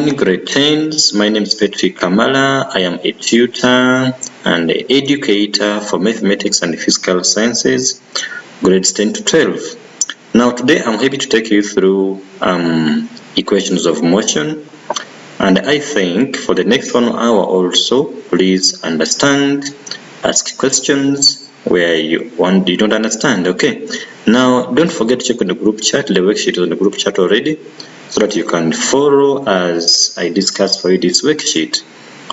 Grade 10s, my name is Patrick Kamala. I am a tutor and an educator for mathematics and physical sciences, grades 10 to 12. Now today I'm happy to take you through equations of motion, and I think for the next 1 hour also, please understand, ask questions where you don't understand. Okay, now don't forget to check on the group chat. The worksheet is on the group chat already, so that you can follow as I discuss for you this worksheet.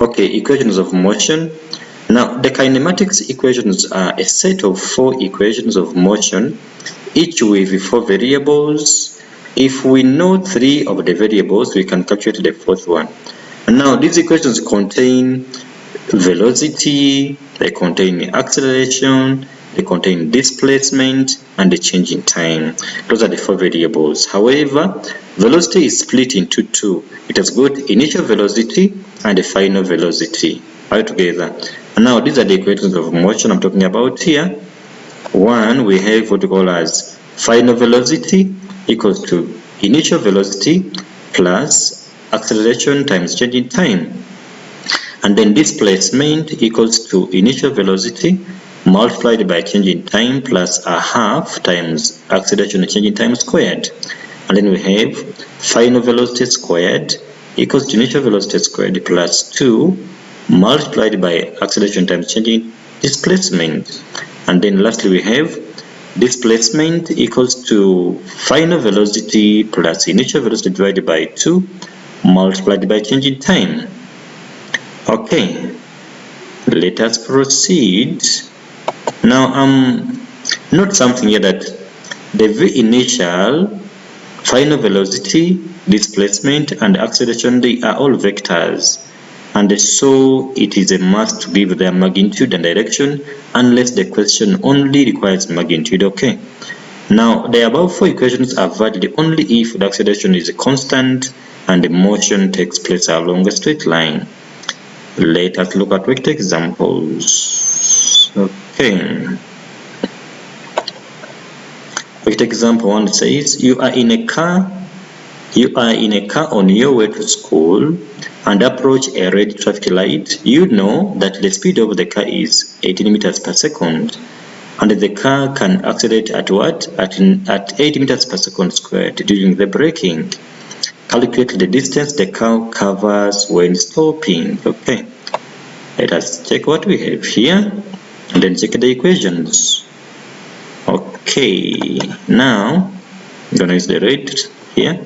Okay, equations of motion. Now the kinematics equations are a set of 4 equations of motion, each with 4 variables. If we know 3 of the variables, we can calculate the 4th one. Now these equations contain velocity, they contain acceleration, they contain displacement, and the change in time. Those are the 4 variables. However, velocity is split into 2. It has got initial velocity and the final velocity all together. And now these are the equations of motion I'm talking about here. One, we have what we call as final velocity equals to initial velocity plus acceleration times change in time. And then displacement equals to initial velocity multiplied by change in time plus a half times acceleration and change in time squared. And then we have final velocity squared equals to initial velocity squared plus 2 multiplied by acceleration times change in displacement. And then lastly we have displacement equals to final velocity plus initial velocity divided by 2 multiplied by change in time. Okay, let us proceed. Now note something here, that the V initial, final velocity, displacement, and acceleration, they are all vectors, and so it is a must to give their magnitude and direction unless the question only requires magnitude. Okay, now the above 4 equations are valid only if the acceleration is a constant and the motion takes place along a straight line. Let us look at vector examples. Okay. Vector example 1 says you are in a car on your way to school and approach a red traffic light. You know that the speed of the car is 18 meters per second, and the car can accelerate at what? At 80 meters per second squared during the braking. Calculate the distance the car covers when stopping. Okay, let us check what we have here and then check the equations. Okay, now I'm gonna use the red here.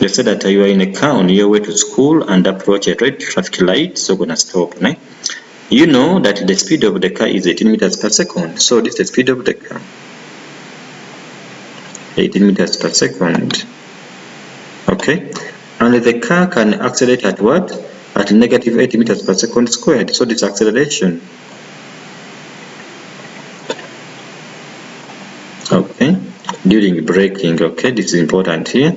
Let's say that you are in a car on your way to school and approach a red traffic light, so gonna stop. Né? You know that the speed of the car is 18 meters per second, so this is the speed of the car, 18 meters per second. Okay, and the car can accelerate at what? At negative 80 meters per second squared, so this acceleration. Okay, during braking. Okay, this is important here.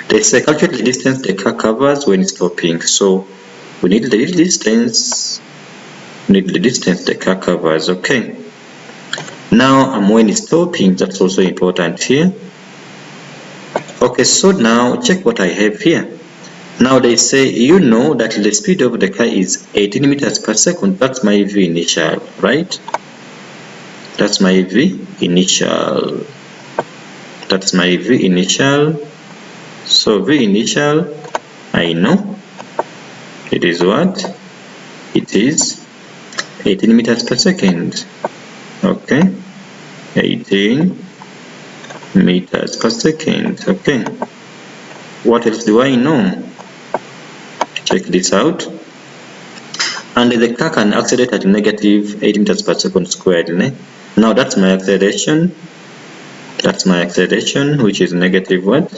They say calculate the distance the car covers when stopping, so we need the distance. The car covers. Okay, now when stopping, that's also important here. Okay, so now check what I have here. Now they say you know that the speed of the car is 18 meters per second. That's my V initial, right? That's my V initial. That's my V initial. So V initial, I know it is what? It is 18 meters per second. Okay, 18 meters per second. Okay, what else do I know? Check this out. And the car can accelerate at negative 8 meters per second squared. Né? Now that's my acceleration. That's my acceleration, which is negative what?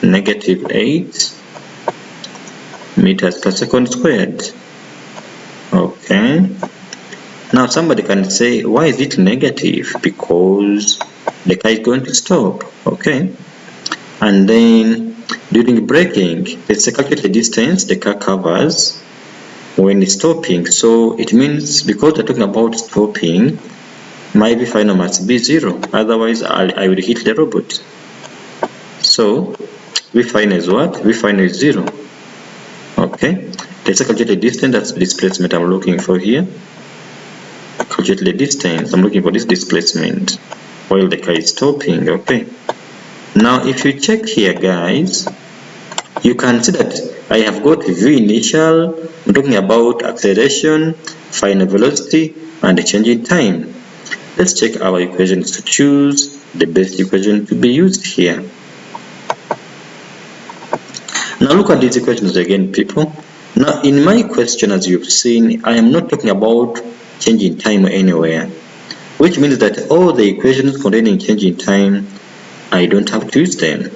Negative 8 meters per second squared. Okay. Now somebody can say, why is it negative? Because the car is going to stop. Okay. And then during braking, let's calculate the distance the car covers when stopping. So it means because we're talking about stopping, my V final must be 0. Otherwise, I will hit the robot. So we find is what? We find is 0. Okay, let's calculate the distance. That's the displacement I'm looking for here. Calculate the distance. I'm looking for this displacement while the car is stopping. Okay, now if you check here, guys, you can see that I have got v initial. I'm talking about acceleration, final velocity, and the change in time. Let's check our equations to choose the best equation to be used here. Now look at these equations again, people. Now in my question, as you've seen, I am not talking about change in time anywhere, which means that all the equations containing change in time, I don't have to use them.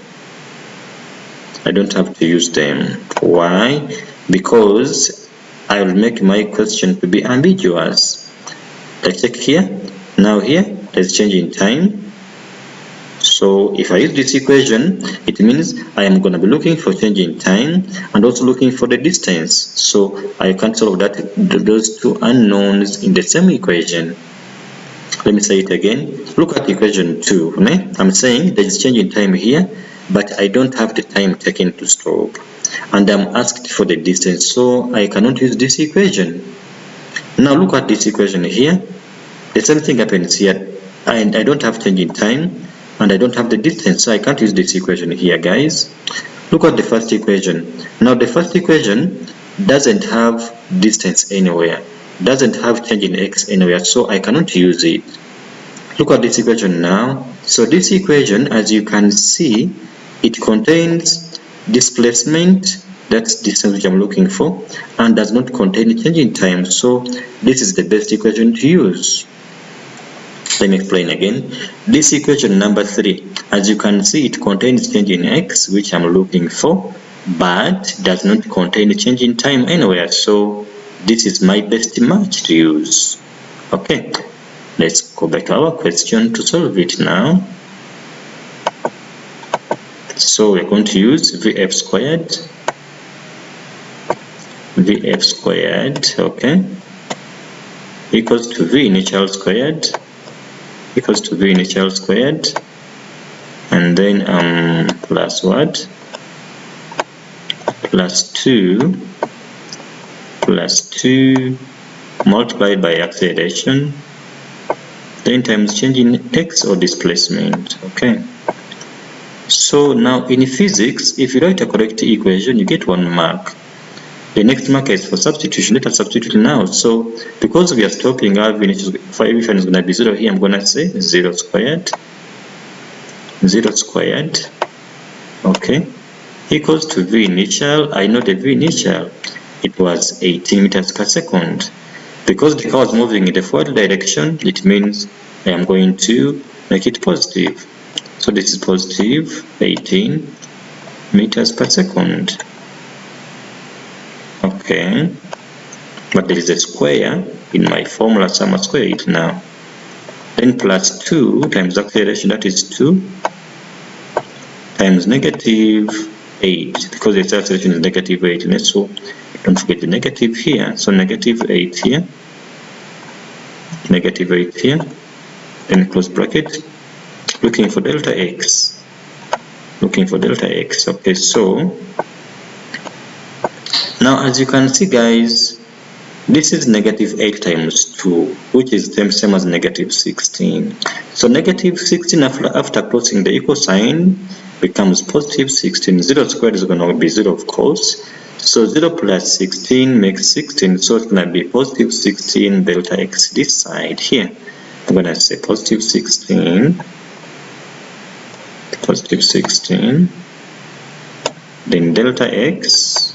I don't have to use them. Why? Because I will make my question to be ambiguous. Let's check here. Now here, there's change in time. So if I use this equation, it means I am going to be looking for change in time and also looking for the distance. So I can solve those two unknowns in the same equation. Let me say it again. Look at equation 2. I'm saying there is change in time here, but I don't have the time taken to stop. And I'm asked for the distance, so I cannot use this equation. Now look at this equation here. The same thing happens here. And I don't have change in time, and I don't have the distance, so I can't use this equation here, guys. Look at the first equation. Now the first equation doesn't have distance anywhere, doesn't have change in x anywhere, so I cannot use it. Look at this equation now. So this equation, as you can see, it contains displacement, that's distance which I'm looking for, and does not contain change in time, so this is the best equation to use. Let me explain again. This equation number 3, as you can see, it contains change in x, which I'm looking for, but does not contain change in time anywhere. So this is my best match to use. Okay, let's go back to our question to solve it now. So we're going to use vf squared, okay, equals to v initial squared, equals to v initial squared, and then plus what? Plus 2 multiplied by acceleration, then times change in x or displacement. Okay. So now in physics, if you write a correct equation, you get 1 mark. The next mark is for substitution. Let us substitute now. So because we are stopping, our function is going to be 0 here. I'm going to say 0 squared, okay, equals to v initial. I know the v initial, it was 18 meters per second. Because the car was moving in the forward direction, it means I am going to make it positive. So this is positive 18 meters per second. Okay, but there is a square in my formula, so I must square it now. Then plus 2 times acceleration, that is 2, times negative 8, because the acceleration is negative 8, so don't forget the negative here. So negative 8 here, negative 8 here, then close bracket, looking for delta x, okay. So now as you can see, guys, this is negative 8 times 2, which is the same as negative 16. So negative 16 after crossing the equal sign becomes positive 16. 0 squared is going to be 0, of course. So 0 plus 16 makes 16, so it's going to be positive 16 delta x this side here. I'm going to say positive 16, then delta x,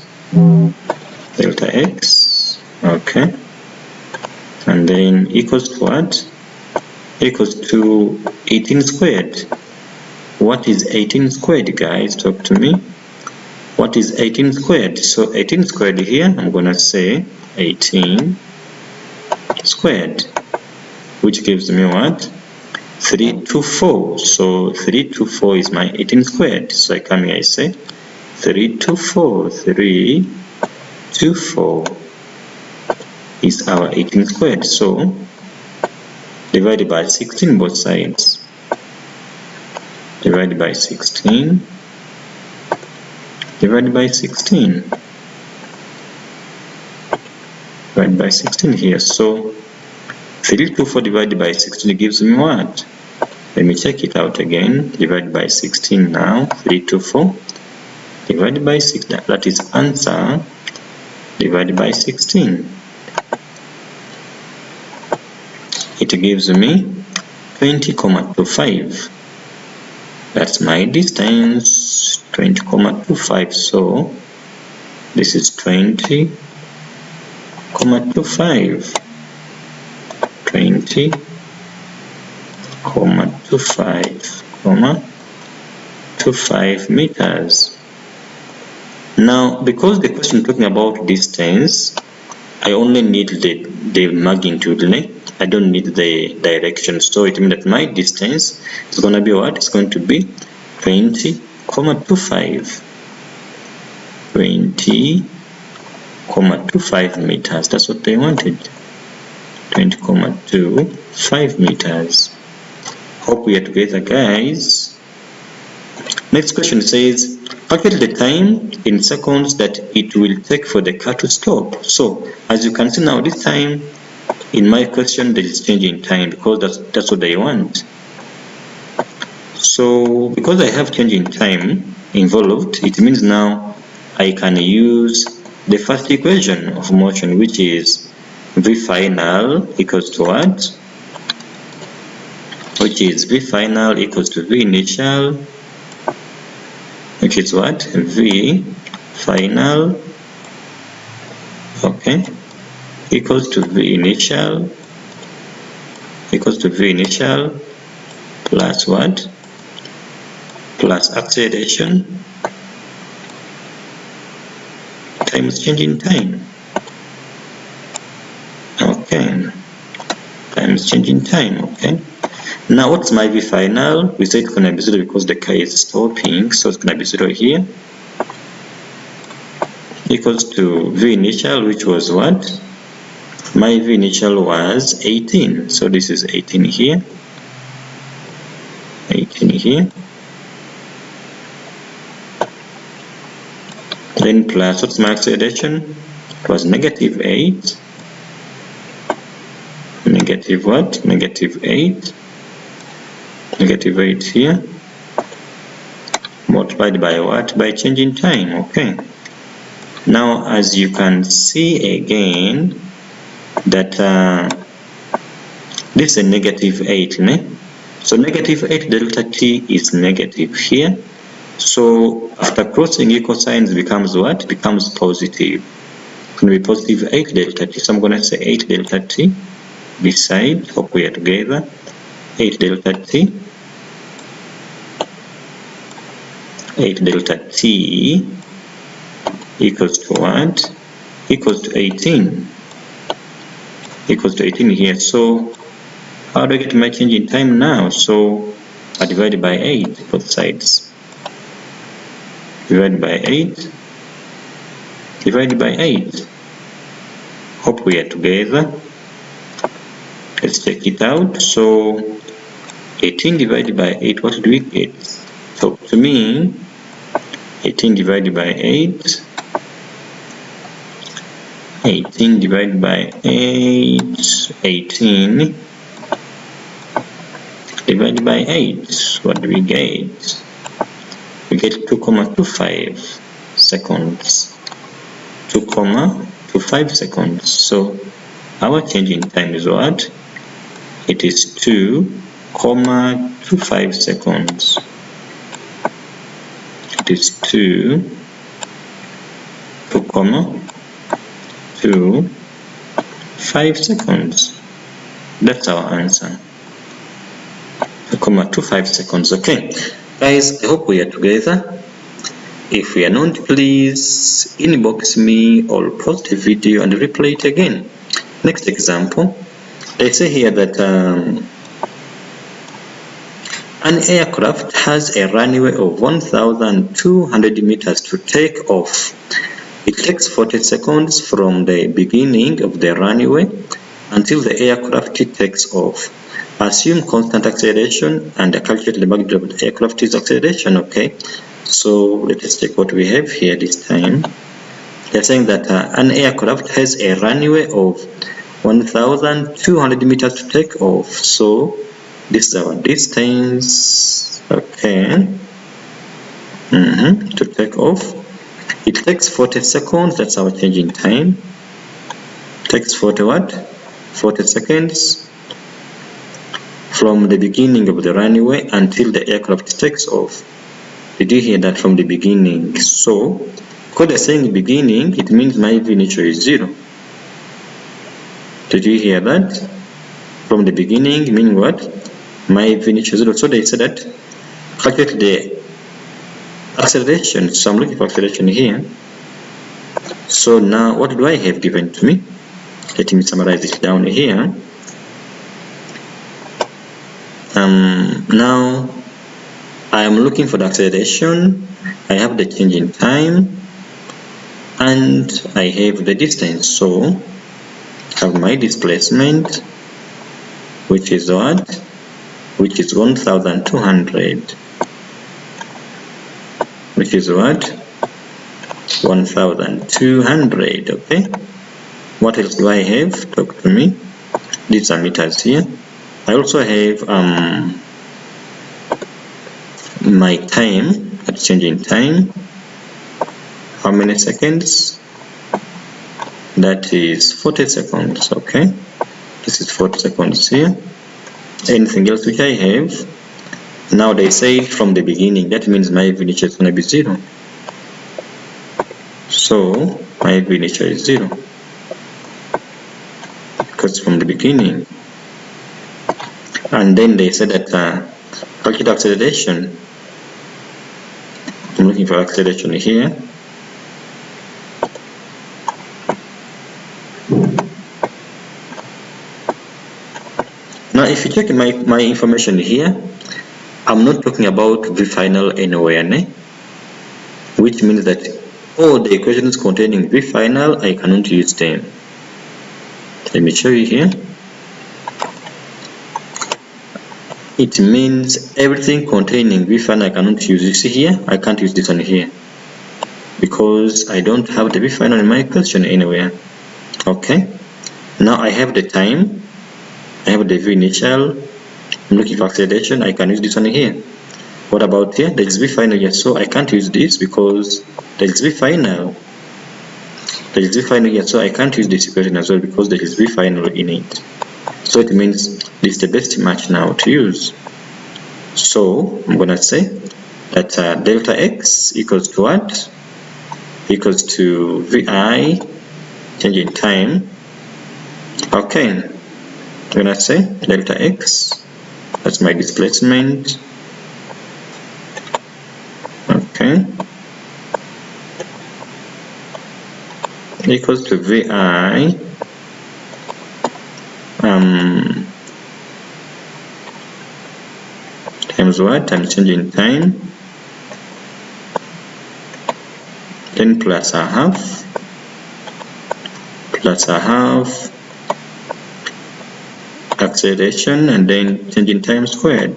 okay, and then equals to what? Equals to 18 squared. What is 18 squared, guys? Talk to me. What is 18 squared? So 18 squared here, I'm gonna say 18 squared, which gives me what? 324. So 324 is my 18 squared. So I come here, I say 324 is our 18 squared. So divided by 16 both sides. Divided by 16. divided by 16. Divided by 16 here. So 324 divided by 16 gives me what? Let me check it out again. Divided by 16 now. 324 divided by 6. That is answer divided by 16. It gives me 20,25. That's my distance, 20,25. So this is 20,25. 20,25 meters. Now, because the question is talking about distance, I only need the magnitude. I don't need the direction. So it means that my distance is going to be what? It's going to be 20,25. 20,25 meters. That's what they wanted. 20,25 meters. Hope we are together, guys. Next question says, calculate the time in seconds that it will take for the car to stop. So as you can see now, this time in my question there is change in time because that's what they want. So because I have change in time involved, it means now I can use the first equation of motion, which is V final equals to what? Which is V final equals to V initial, which is what? V final, okay, equals to V initial, plus what? Plus acceleration times change in time. Okay, times change in time. Okay, now what's my V final? We said it's gonna be 0 because the car is stopping, so it's gonna be 0 here, equals to V initial, which was what? My V initial was 18, so this is 18 here, 18 here, then plus what's my acceleration? It was negative 8, negative what? Negative 8, negative 8 here, multiplied by what? By change in time. Okay, now as you can see again that this is a negative 8, so negative 8 delta t is negative here. So after crossing equal signs becomes what? Becomes positive. It's going to be positive 8 delta t. So I'm going to say 8 delta t beside, hope we are together, 8 delta t, 8 delta t equals to what? Equals to 18. Equals to 18 here. So how do I get my change in time now? So I divide by 8 both sides. Divide by 8. Divide by 8. Hope we are together. Let's check it out. So 18 divided by 8, what do we get? So to me, 18 divided by 8, 18 divided by 8, 18 divided by 8, what do we get? We get 2,25 seconds. 2,25 seconds. So our change in time is what? It is 2,25 seconds. It is 2,25 seconds. That's our answer. 2,25 seconds. Okay, guys, I hope we are together. If we are not, please inbox me or post a video and replay it again. Next example, let's say here that an aircraft has a runway of 1,200 meters to take off. It takes 40 seconds from the beginning of the runway until the aircraft takes off. Assume constant acceleration and calculate the magnitude of the aircraft's acceleration. Okay, So let us check what we have here this time. They're saying that an aircraft has a runway of 1,200 meters to take off. So this is our distance, okay, to take off. It takes 40 seconds, that's our change in time. Takes 40 seconds from the beginning of the runway until the aircraft takes off. Did you hear that? From the beginning. So because they're saying beginning, it means my v initial is 0. Did you hear that? From the beginning meaning what? My v initial is 0. So they said that calculate the acceleration. So I'm looking for acceleration here. So now what do I have given to me? Let me summarize it down here. Now I am looking for the acceleration. I have the change in time and I have the distance. So I have my displacement, which is what? Which is 1,200. Which is what? 1,200. Okay. What else do I have? Talk to me. These are meters here. I also have my time, that's change in time. How many seconds? That is 40 seconds. Okay, this is 40 seconds here. Anything else which I have? Now they say from the beginning, that means my v initial is going to be 0. So my v initial is 0 because from the beginning. And then they said that calculate acceleration. I'm looking for acceleration here. Now if you check my information here, I'm not talking about v final anywhere, which means that all the equations containing v final, I cannot use them. Let me show you here. It means everything containing v final I cannot use. You see here, I can't use this one here because I don't have the v final in my equation anywhere. Okay, now I have the time, I have the v initial, I'm looking for acceleration, I can use this one here. What about here? There is v final here, so I can't use this because there is v final. There is v final here, so I can't use this equation as well because there is v final in it. So it means this is the best match now to use. So I'm gonna say that delta x equals to what? Equals to vi change in time. Okay, I'm gonna say delta x, that's my displacement. Okay, equals to vi times what? Times change in time, then plus a half, acceleration, and then change in time squared.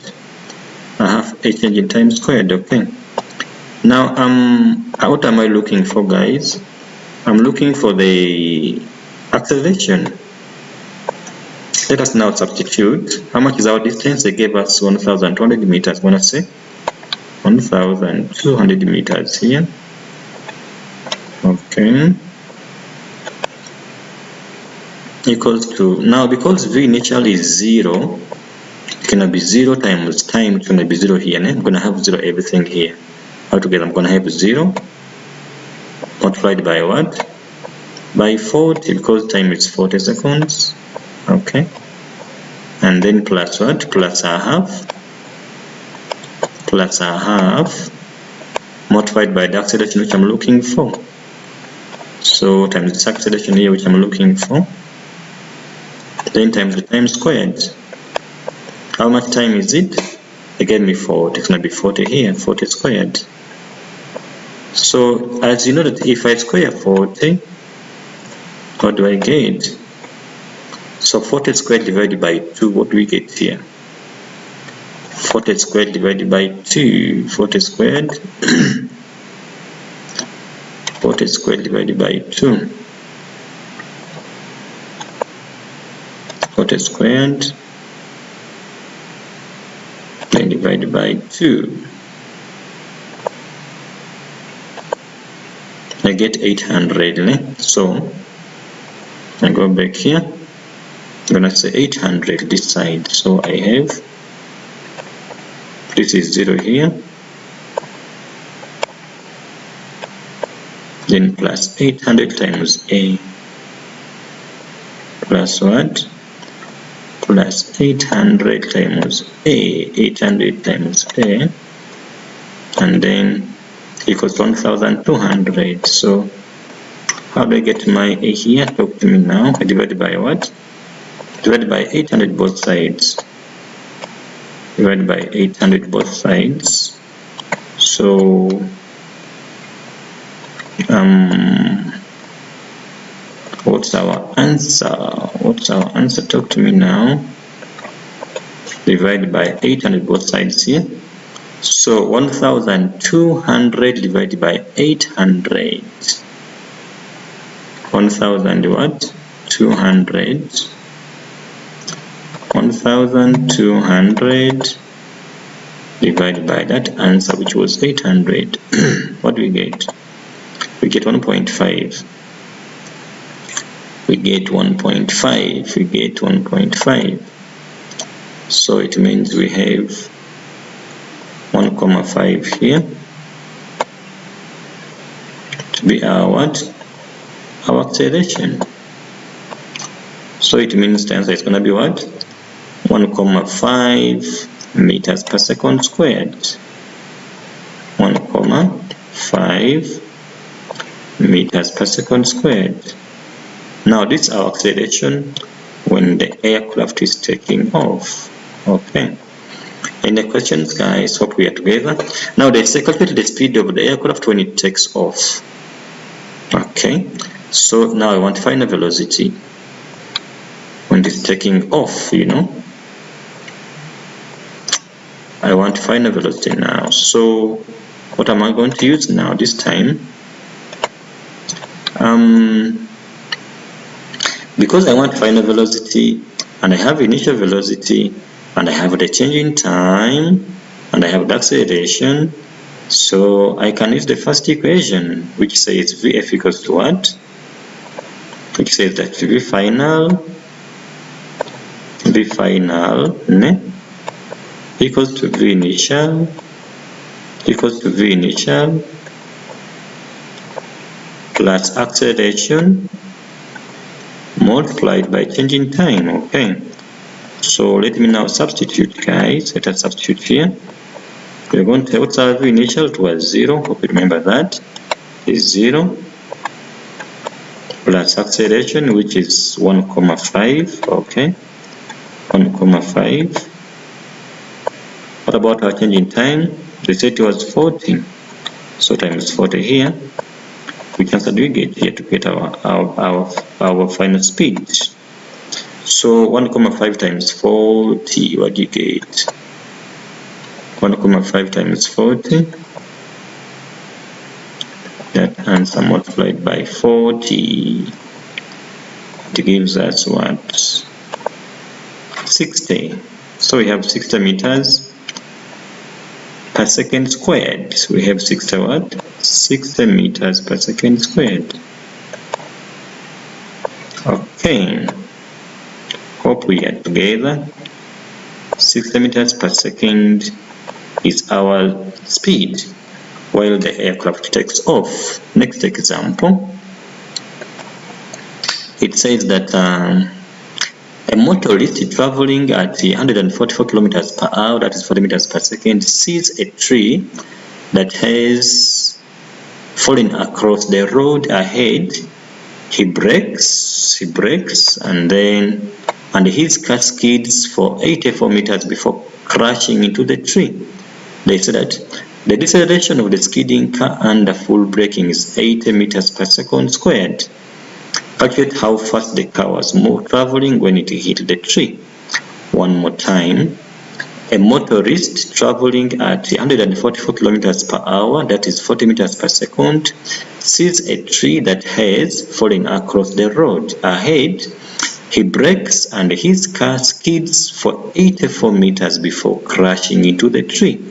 A half a change in time squared. Okay. Now what am I looking for, guys? I'm looking for the acceleration. Let us now substitute. How much is our distance? They gave us 1,200 meters. I'm going to say 1,200 meters here. Okay. Equals to, now because v initial is 0, it's going to be 0 times time, it's going to be 0 here. I'm going to have 0 everything here. Altogether, I'm going to have 0 multiplied by what? By 40, because time is 40 seconds. Okay, and then plus what? Plus a half multiplied by the acceleration which I'm looking for. So times this acceleration here which I'm looking for, then times the time squared. How much time is it? They gave me 40. It's going to be 40 here, 40 squared. So as you know that if I square 40, what do I get? So 40 squared divided by 2, what do we get here? 40 squared divided by 2. 40 squared 40 squared divided by 2. 40 squared then divided by 2. I get 800. So I go back here. I'm gonna say 800 this side. So I have, this is 0 here, then plus 800 times A, plus what? Plus 800 times A, 800 times A, and then equals 1200. So how do I get my A here? Talk to me now. I divide by what? Divided by 800 both sides. Divided by 800 both sides. So what's our answer? What's our answer? Talk to me now. Divided by 800 both sides here. So 1200 divided by 800. 1000 what? 200. 1200 divided by that answer, which was 800. What do we get? We get 1.5. We get 1.5. We get 1.5. So it means we have 1,5 here to be our what? Our acceleration. So it means the answer is going to be what? 1,5 meters per second squared. 1,5 meters per second squared. Now this is our acceleration when the aircraft is taking off. Okay. Any questions, guys? Hope we are together. Now let's calculate the speed of the aircraft when it takes off. Okay. So now I want to find the velocity when it's taking off, you know. I want to find the velocity now. So what am I going to use now this time? Because I want to find the velocity and I have initial velocity and I have the change in time and I have the acceleration, so I can use the first equation, which says Vf equals to what? Which says that V final equals to V initial plus acceleration multiplied by change in time. Okay, so let me now substitute, guys. Let us substitute here. We're going to, what's our V initial? It was 0. Hope you remember that. Is 0 plus acceleration, which is 1,5. Okay, 1,5. What about our change in time? They said it was 40. So times 40 here. Which answer do we get here to get our final speed? So 1,5 times 40, what do you get? 1,5 times 40. That answer multiplied by 40. It gives us what? 60. So we have 60 meters per second squared. So we have 60 what? 60 meters per second squared. Okay. Hope we are together. 60 meters per second is our speed while the aircraft takes off. Next example. It says that a motorist traveling at 144 kilometers per hour, that is 40 meters per second, sees a tree that has fallen across the road ahead. He brakes, and his car skids for 84 meters before crashing into the tree. They say that the deceleration of the skidding car under full braking is 80 meters per second squared. Calculate how fast the car was traveling when it hit the tree. One more time. a motorist traveling at 144 kilometers per hour, that is 40 meters per second, sees a tree that has fallen across the road ahead. He brakes and his car skids for 84 meters before crashing into the tree.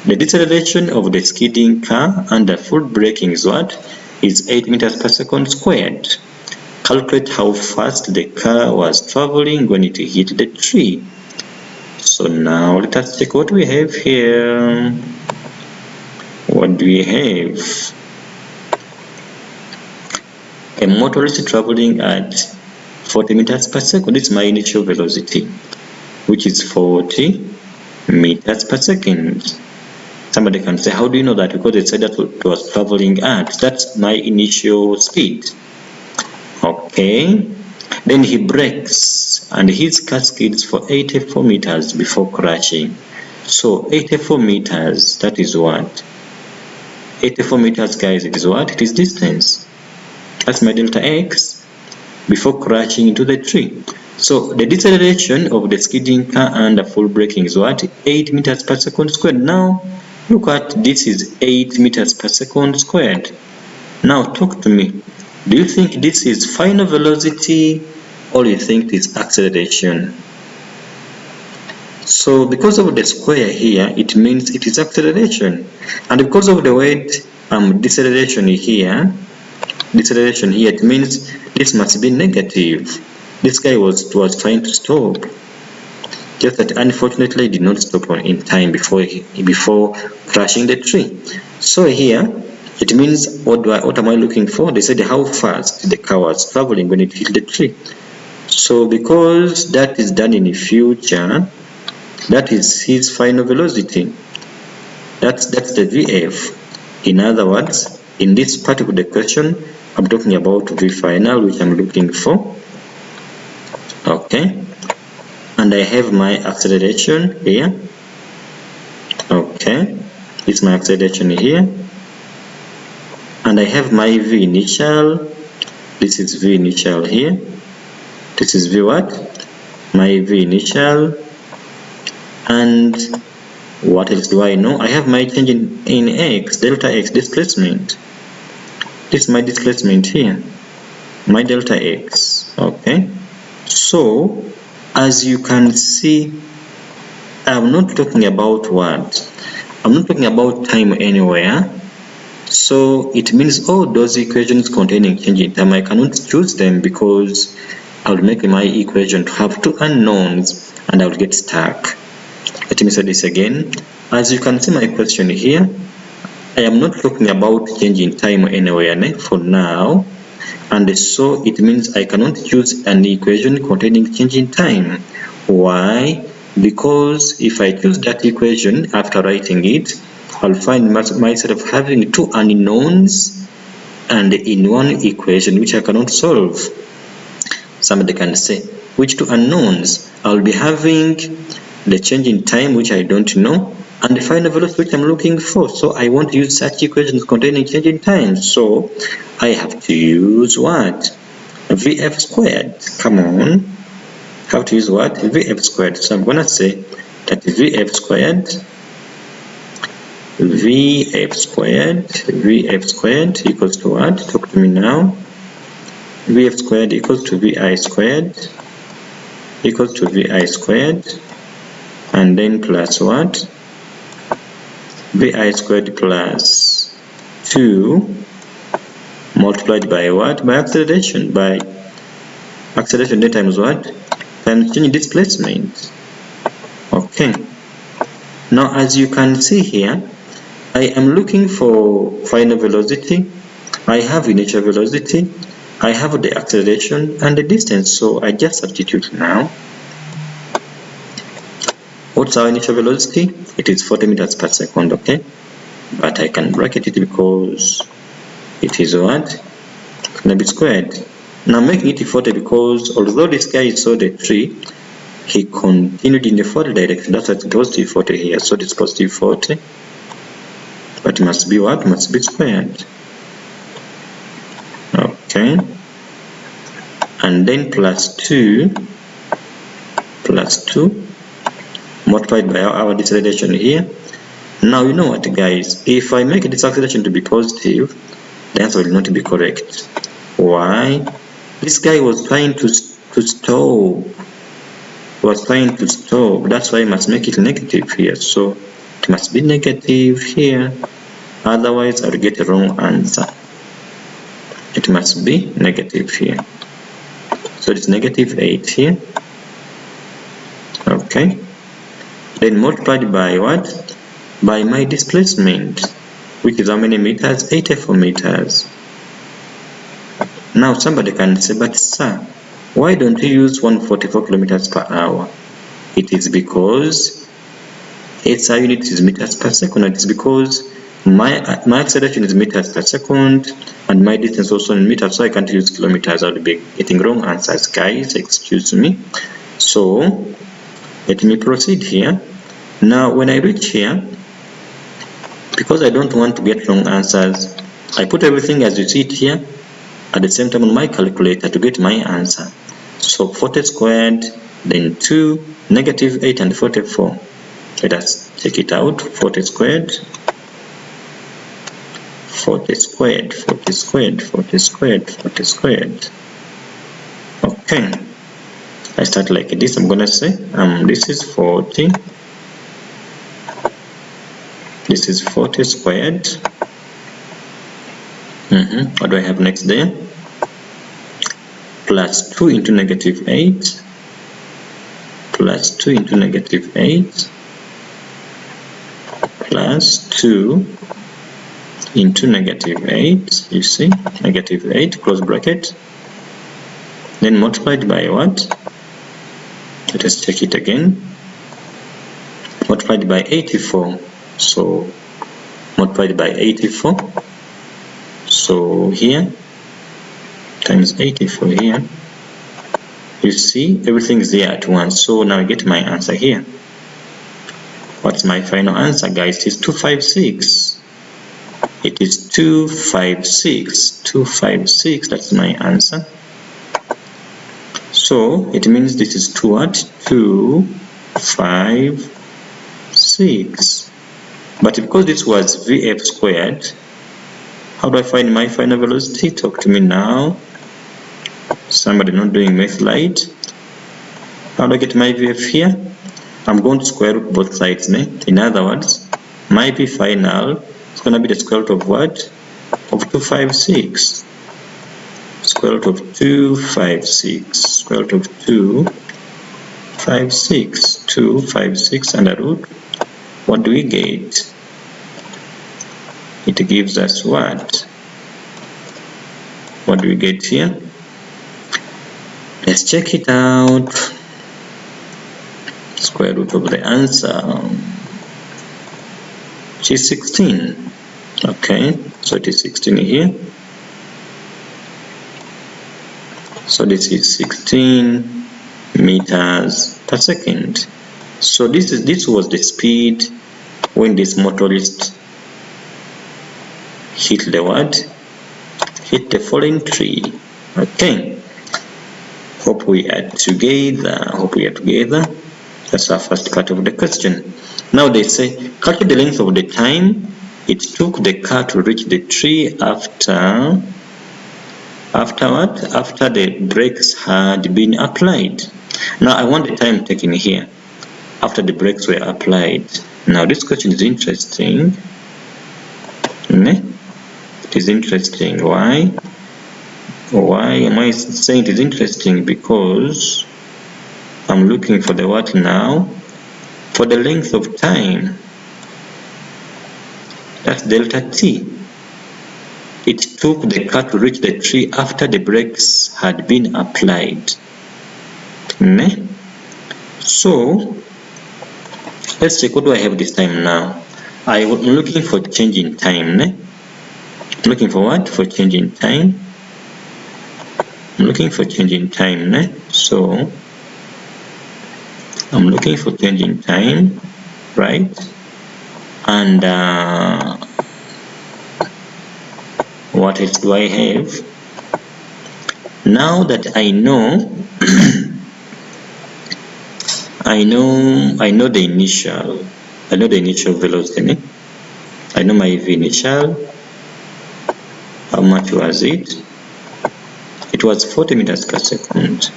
The deceleration of the skidding car under full braking is what? Is 8 meters per second squared. Calculate how fast the car was traveling when it hit the tree. So now let us check what we have here. What do we have? A motorist traveling at 40 meters per second. This is my initial velocity, which is 40 meters per second. Somebody can say, how do you know that? Because it said that it was traveling at. That's my initial speed. Okay. Then he brakes and his car skids for 84 meters before crashing. So 84 meters, that is what? 84 meters, guys, it is what? It is distance. That's my delta x before crashing into the tree. So the deceleration of the skidding car under full braking is what? 8 meters per second squared. Now look at this is 8 meters per second squared. Now talk to me. Do you think this is final velocity or you think it's acceleration? So because of the square here, it means it is acceleration. And because of the word deceleration here, it means this must be negative. This guy was trying to stop. Just that unfortunately he did not stop in time before crashing the tree. So here it means what am I looking for? They said how fast the car was traveling when it hit the tree. So because that is done in the future, that is his final velocity. That's the VF. In other words, in this part of the question, I'm talking about V final, which I'm looking for. Okay. And I have my acceleration here. Okay. It's my acceleration here. And I have my V initial. This is V initial here. This is V what? My V initial. And what else do I know? I have my change in x, delta x, displacement. This is my displacement here. My delta x. Okay. So, as you can see, I'm not talking about what? I'm not talking about time anywhere. So it means all those equations containing change in time, I cannot choose them because I'll make my equation to have two unknowns and I'll get stuck. Let me say this again. As you can see my question here, I am not talking about change in time anywhere for now. And so it means I cannot choose an equation containing change in time. Why? Because if I choose that equation after writing it, I'll find myself having two unknowns and in one equation which I cannot solve. Somebody can say, which two unknowns? I'll be having the change in time which I don't know and the final velocity which I'm looking for. So I want to use such equations containing change in time. So I have to use what? VF squared. Come on. Have to use what? VF squared. So I'm going to say that VF squared equals to what? Talk to me now. VF squared equals to VI squared and then plus what? VI squared plus 2 multiplied by what? By acceleration. By acceleration then times what? Times change in displacement. Okay. Now as you can see here, I am looking for final velocity. I have initial velocity. I have the acceleration and the distance. So I just substitute now. What's our initial velocity? It is 40 meters per second, okay? But I can bracket it because it is what? It's going to be squared. Now making it 40 because although this guy saw the tree, he continued in the forward direction. That's why it's positive 40 here. So it's positive 40. But it must be what? Must be squared. Okay. And then plus 2 multiplied by our deceleration here. Now you know what, guys, if I make this acceleration to be positive, the answer will not be correct. Why? This guy was trying to stop. That's why I must make it negative here. So it must be negative here. Otherwise, I'll get a wrong answer. It must be negative here. So it's negative 8 here. Okay. Then multiplied by what? By my displacement, which is how many meters? 84 meters. Now somebody can say, but sir, why don't you use 144 kilometers per hour? It is because SI unit is meters per second. It is because my acceleration is meters per second and my distance also in meters, so I can't use kilometers. I'll be getting wrong answers, guys. Excuse me. So let me proceed here. Now when I reach here, because I don't want to get wrong answers, I put everything as you see it here at the same time on my calculator to get my answer. So 40 squared, then 2, negative 8 and 44. Let us check it out. 40 squared, 40 squared, 40 squared, 40 squared, 40 squared. Okay. I start like this. I'm gonna say this is 40. This is 40 squared. What do I have next there? Plus 2 into negative 8. Plus 2 into negative 8. Plus 2 into negative 8. You see? Negative 8, close bracket. Then multiplied by what? Let us check it again. Multiplied by 84. So multiplied by 84. So here times 84 here. You see, everything is there at once. So now I get my answer here. What's my final answer, guys? It is 256. It is 256. 256. That's my answer. So it means this is 2 what? 256. But because this was VF squared, how do I find my final velocity? Talk to me now. Somebody not doing math right. How do I get my VF here? I'm going to square root both sides. In other words, my P final is going to be the square root of what? Of 256. Square root of 256. Square root of 256. 256 under root. What do we get? It gives us what? What do we get here? Let's check it out. Square root of the answer, which is 16. Okay, so it is 16 here. So this is 16 meters per second. So this was the speed when this motorist hit the what? Hit the fallen tree. Okay. Hope we are together. That's our first part of the question. Now they say, calculate the length of the time it took the car to reach the tree after what? After the brakes had been applied. Now I want the time taken here after the brakes were applied. Now this question is interesting. It is interesting. Why am I saying it is interesting? Because I'm looking for the what now? For the length of time. That's delta t. It took the car to reach the tree after the brakes had been applied. So let's check, what do I have this time now? I'm looking for change in time. Looking for what? For change in time. I'm looking for change in time. So I'm looking for change in time, right? And what else do I have? Now that I know I know the initial velocity. I know my v initial. How much was it? It was 40 meters per second,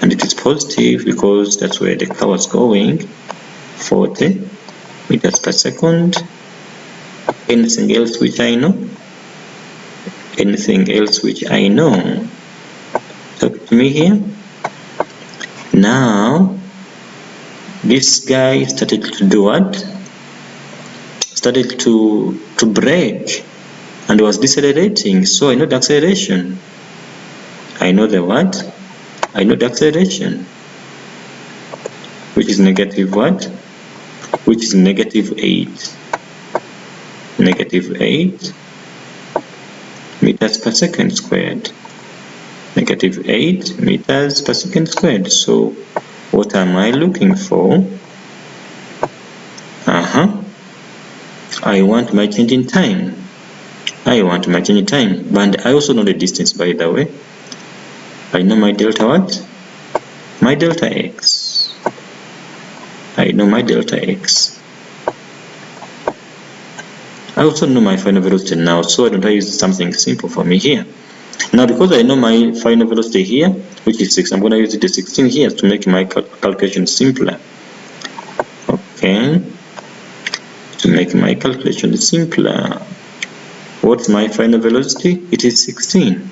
and it is positive because that's where the car was going. 40 meters per second. Anything else which I know? Anything else which I know? Talk to me here. Now this guy started to do what? Started to brake and was decelerating. So I know the acceleration. I know the what? I know the acceleration, which is negative what? Which is negative 8. Negative 8 meters per second squared. Negative 8 meters per second squared. So what am I looking for? I want my change in time. But I also know the distance, by the way. I know my delta what? My delta x. I know my delta x. I also know my final velocity now, so I don't have to use something simple for me here. Now, because I know my final velocity here, which is 6, I'm going to use the 16 here to make my calculation simpler. Okay. To make my calculation simpler. What's my final velocity? It is 16.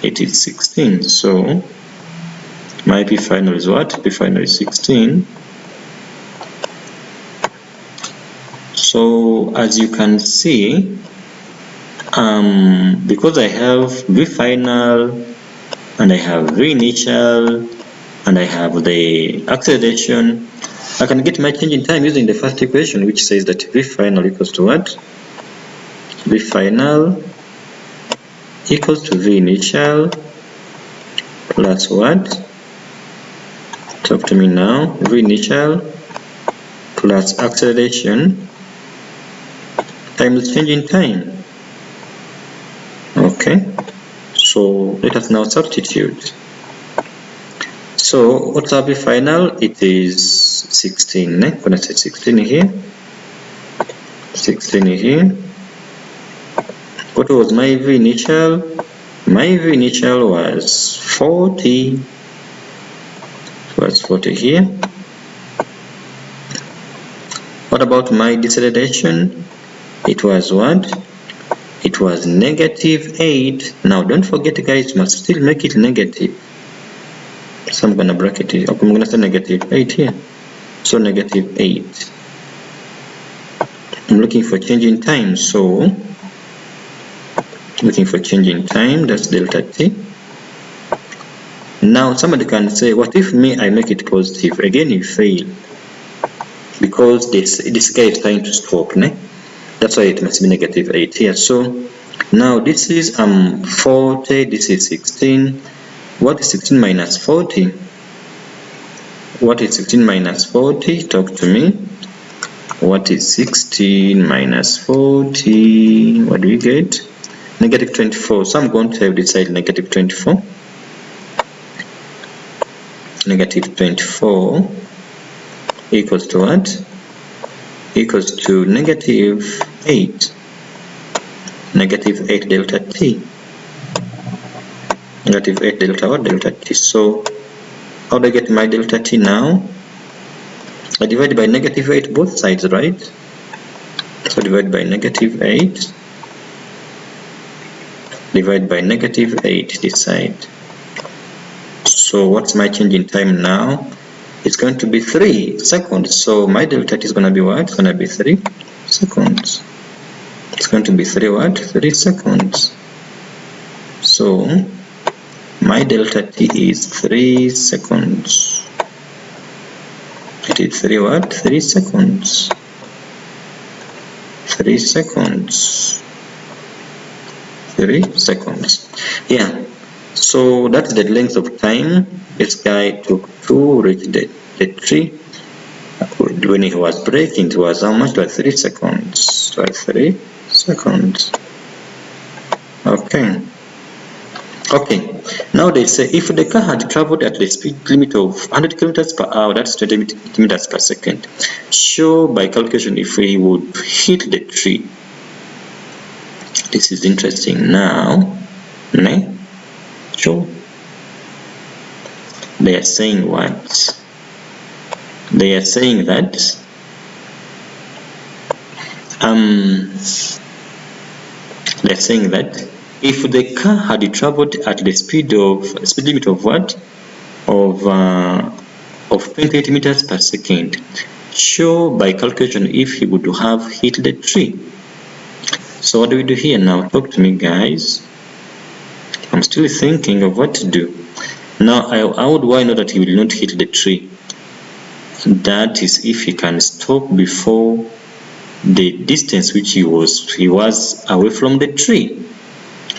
It is 16. So my P final is what? P final is 16. So as you can see, because I have V final and I have V initial and I have the acceleration, I can get my change in time using the first equation, which says that V final equals to what? V final equals to V initial plus what? Talk to me now. V initial plus acceleration times change in time. Okay, so let us now substitute. So what's our V final? It is 16. I'm gonna say 16 here. 16 here. What was my V initial? My V initial was 40. It was 40 here. What about my deceleration? It was what? It was negative 8. Now don't forget, guys, you must still make it negative. So I'm gonna bracket it. Okay, I'm gonna say negative 8 here. So negative 8. I'm looking for change in time, so looking for change in time, that's delta t. Now somebody can say, what if I make it positive? Again, you fail, because this guy is trying to stop, ne? That's why it must be negative 8 here. So now this is 40, this is 16. What is 16 minus 40? What is 16 minus 40? Talk to me. What is 16 minus 40? What do we get? Negative 24. So I'm going to have this side negative 24. Negative 24 equals to what? Equals to negative 8. Negative 8 delta t. Negative 8 delta what? Delta t. So how do I get my delta t now? I divide by negative 8 both sides, right? So divide by negative 8. Divide by negative 8 this side. So what's my change in time now? It's going to be 3 seconds. So my delta t is going to be what? It's going to be 3 seconds. It's going to be 3 what? 3 seconds. So my delta t is 3 seconds. It is 3 what? 3 seconds. 3 seconds. 3 seconds. Yeah. So that's the length of time this guy took to reach the tree. When he was braking, it was how much? It was 3 seconds. It was 3 seconds. Okay. Okay, now they say if the car had traveled at the speed limit of 100 kilometers per hour, that's 20 meters per second, show by calculation if he would hit the tree. This is interesting. Now, show. They are saying what? They are saying that they're saying that if the car had traveled at the speed limit of what? Of 28 meters per second, show by calculation if he would have hit the tree. So what do we do here now? Talk to me, guys. I'm still thinking of what to do. Now, how do I know that he will not hit the tree? That is if he can stop before the distance which he was away from the tree.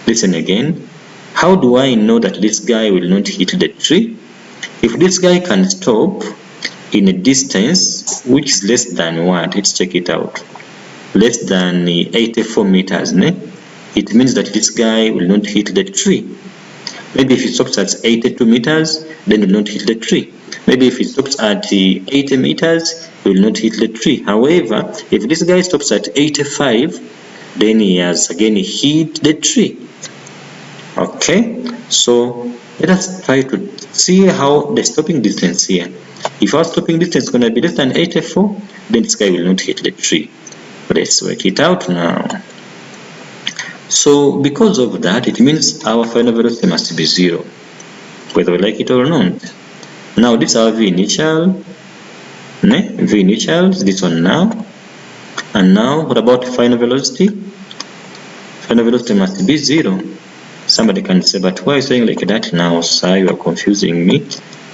Listen again. How do I know that this guy will not hit the tree? If this guy can stop in a distance which is less than what? Let's check it out. Less than 84 meters, it means that this guy will not hit the tree. Maybe if he stops at 82 meters, then he will not hit the tree. Maybe if he stops at 80 meters, he will not hit the tree. However, if this guy stops at 85, then he has again hit the tree. Okay, so let us try to see how the stopping distance here. If our stopping distance is going to be less than 84, then this guy will not hit the tree. Let's work it out now. So because of that, it means our final velocity must be 0, whether we like it or not. Now this is our V initial, V initial is this one now. And now what about final velocity? Final velocity must be 0. Somebody can say, but why are you saying like that now, sir? You are confusing me.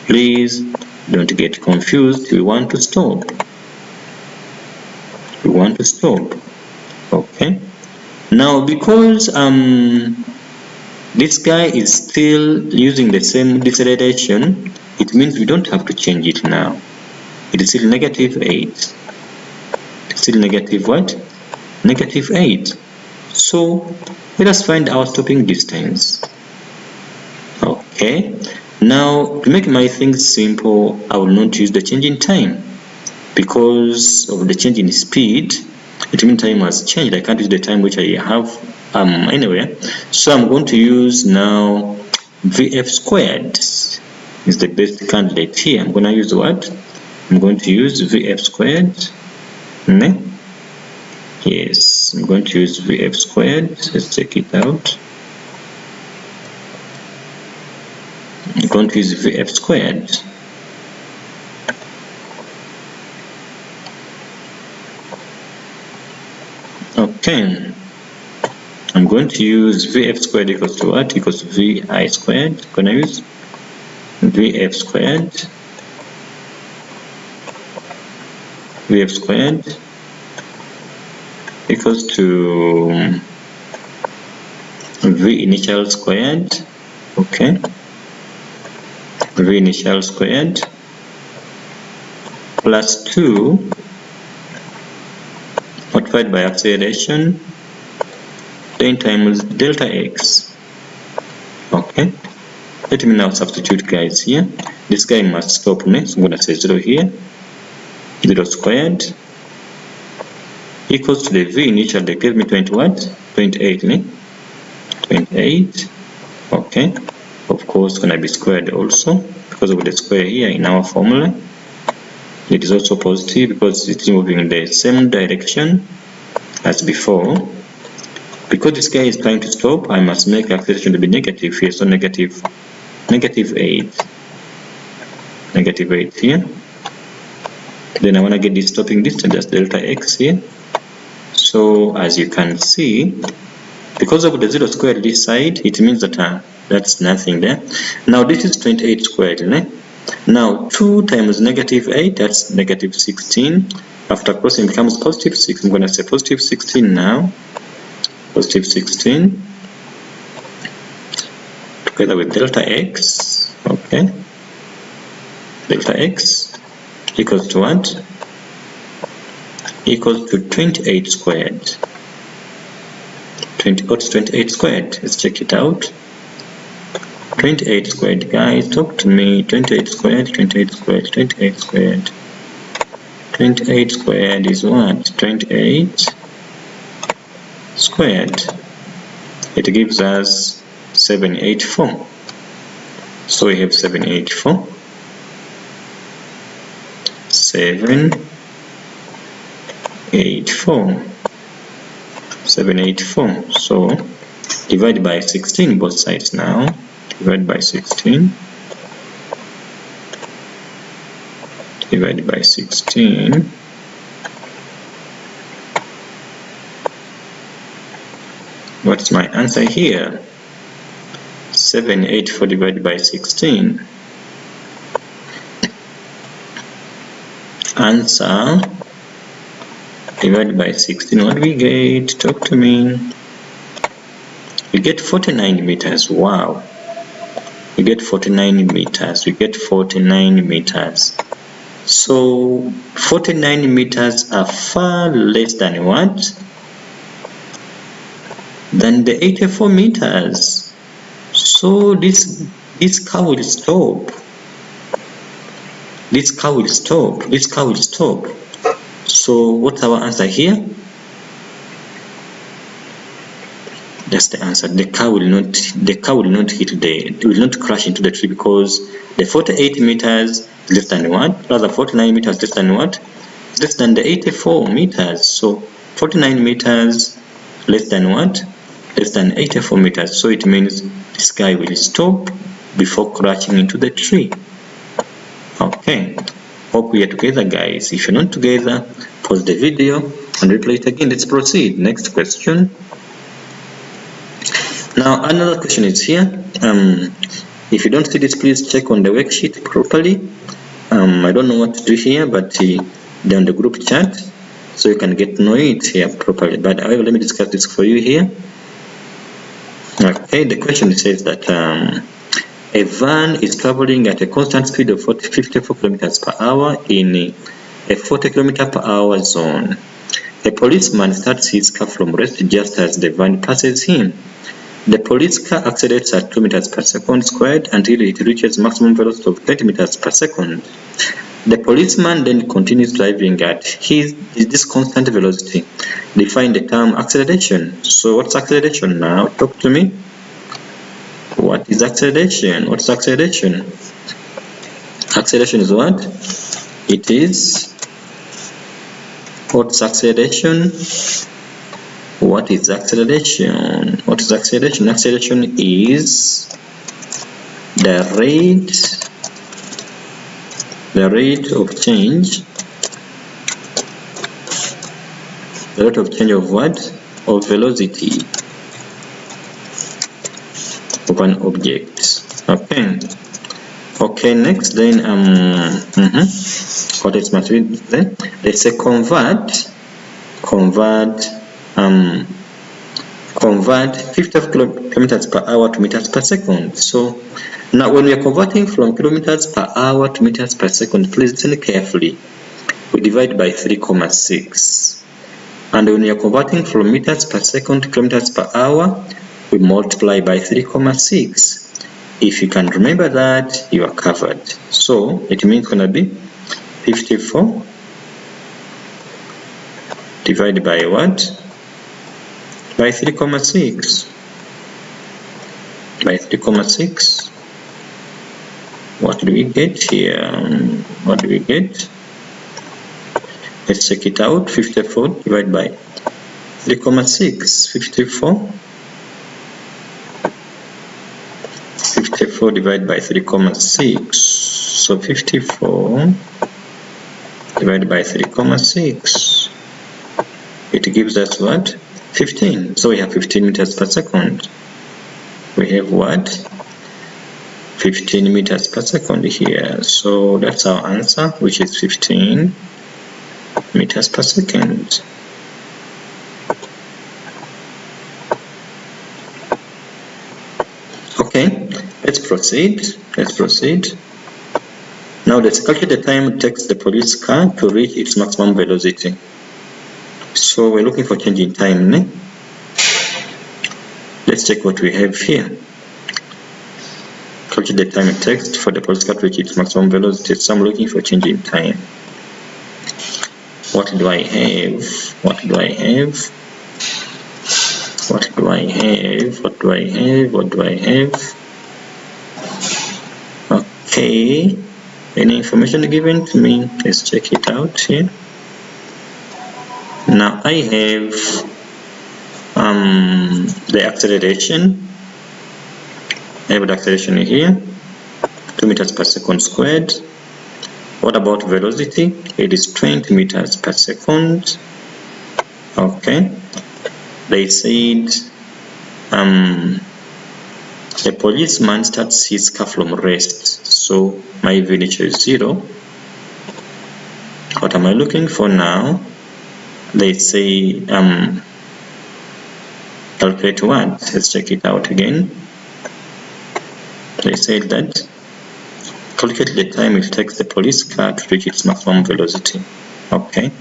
Please don't get confused. We want to stop. We want to stop. Okay. Now because this guy is still using the same deceleration, it means we don't have to change it now. It is still -8. It's still negative what? -8. So let us find our stopping distance. Okay. Now to make my things simple, I will not use the change in time because of the change in speed. It means time has changed. I can't use the time which I have anywhere. So I'm going to use now VF squared is the best candidate here. I'm going to use what? I'm going to use VF squared. Yes, I'm going to use VF squared. Let's check it out. I'm going to use VF squared. Okay, I'm going to use VF squared equals to what? Equals to VI squared. I'm going to use VF squared. VF squared equals to V initial squared. Okay, V initial squared plus 2 multiplied by acceleration 10 times delta x. Okay, let me now substitute, guys. Here this guy must stop next. I'm going to say 0 here. 0 squared equals to the V initial. They gave me 20 what? 28, 28. Okay, of course it's going to be squared also because of the square here in our formula. It is also positive because it's moving in the same direction as before. Because this guy is trying to stop, I must make acceleration to be negative here, so negative 8. Negative 8 here. Then I want to get this stopping distance, that's delta x here. So as you can see, because of the 0 squared this side, it means that that's nothing there. Now this is 28 squared. Now 2 times -8, that's -16. After crossing becomes positive 6. I'm going to say positive 16 now. Positive 16 together with delta x. Okay, delta x equals to what? Equals to 28 squared. 28 squared. Let's check it out. 28 squared, guys, talk to me. 28 squared, 28 squared, 28 squared. 28 squared is what? 28 squared. It gives us 784. So we have 784. 784. 784. So divide by 16 both sides now. Divide by 16. Divide by 16. What's my answer here? 784 divided by 16. Answer divided by 16. What do we get? Talk to me. We get 49 meters. Wow. We get 49 meters. We get 49 meters. So 49 meters are far less than what? Than the 84 meters. So this car will stop. This car will stop. This car will stop. So what's our answer here? That's the answer. The car will not it will not crash into the tree, because the 48 meters is less than what? Rather 49 meters less than what? Less than the 84 meters. So 49 meters less than what? Less than 84 meters. So it means this guy will stop before crashing into the tree. Okay. Hope we are together, guys. If you're not together, pause the video and replay it again. Let's proceed. Next question. Now another question is here. If you don't see this, please check on the worksheet properly. I don't know what to do here, but they're on the group chat, so you can get to know it here properly. But however, let me discuss this for you here. Okay, the question says that a van is traveling at a constant speed of 54 kilometers per hour in a 40 kilometer per hour zone. A policeman starts his car from rest just as the van passes him. The police car accelerates at 2 meters per second squared until it reaches maximum velocity of 20 meters per second. The policeman then continues driving at this constant velocity. Define the term acceleration. So what's acceleration now? Talk to me. What is acceleration? What's acceleration? Acceleration is what? It is. What's acceleration? What is acceleration? What is acceleration? Acceleration is the rate of change. The rate of change of what? Of velocity of an object. Okay. Okay, next then what else must we do then? Let's say convert 50 kilometers per hour to meters per second. So now when we are converting from kilometers per hour to meters per second, please listen carefully. We divide by 3,6. And when we are converting from meters per second to kilometers per hour, we multiply by 3,6. If you can remember that, you are covered. So it means going to be 54 divided by what? By 3,6. By 3,6. What do we get here? What do we get? Let's check it out. 54 divided by 3,6. 54 divided by 3,6. So 54 divided by 3,6. It gives us what? 15. So we have 15 meters per second. We have what? 15 meters per second here. So that's our answer, which is 15 meters per second. Okay, let's proceed. Let's proceed. Now let's calculate the time it takes the police car to reach its maximum velocity. So we're looking for change in time. Let's check what we have here. calculate the time it takes for the police car to reach its maximum velocity. So I'm looking for change in time. What do I have? What do I have? What do I have? What do I have? What do I have? Okay, any information given to me? Let's check it out here. Now I have the acceleration. I have the acceleration here, 2 meters per second squared. What about velocity? It is 20 meters per second. Okay, they said a policeman starts his car from rest, so my v initial is 0. What am I looking for now? They say calculate what? Let's check it out again. They said that calculate the time it takes the police car to reach its maximum velocity. Okay,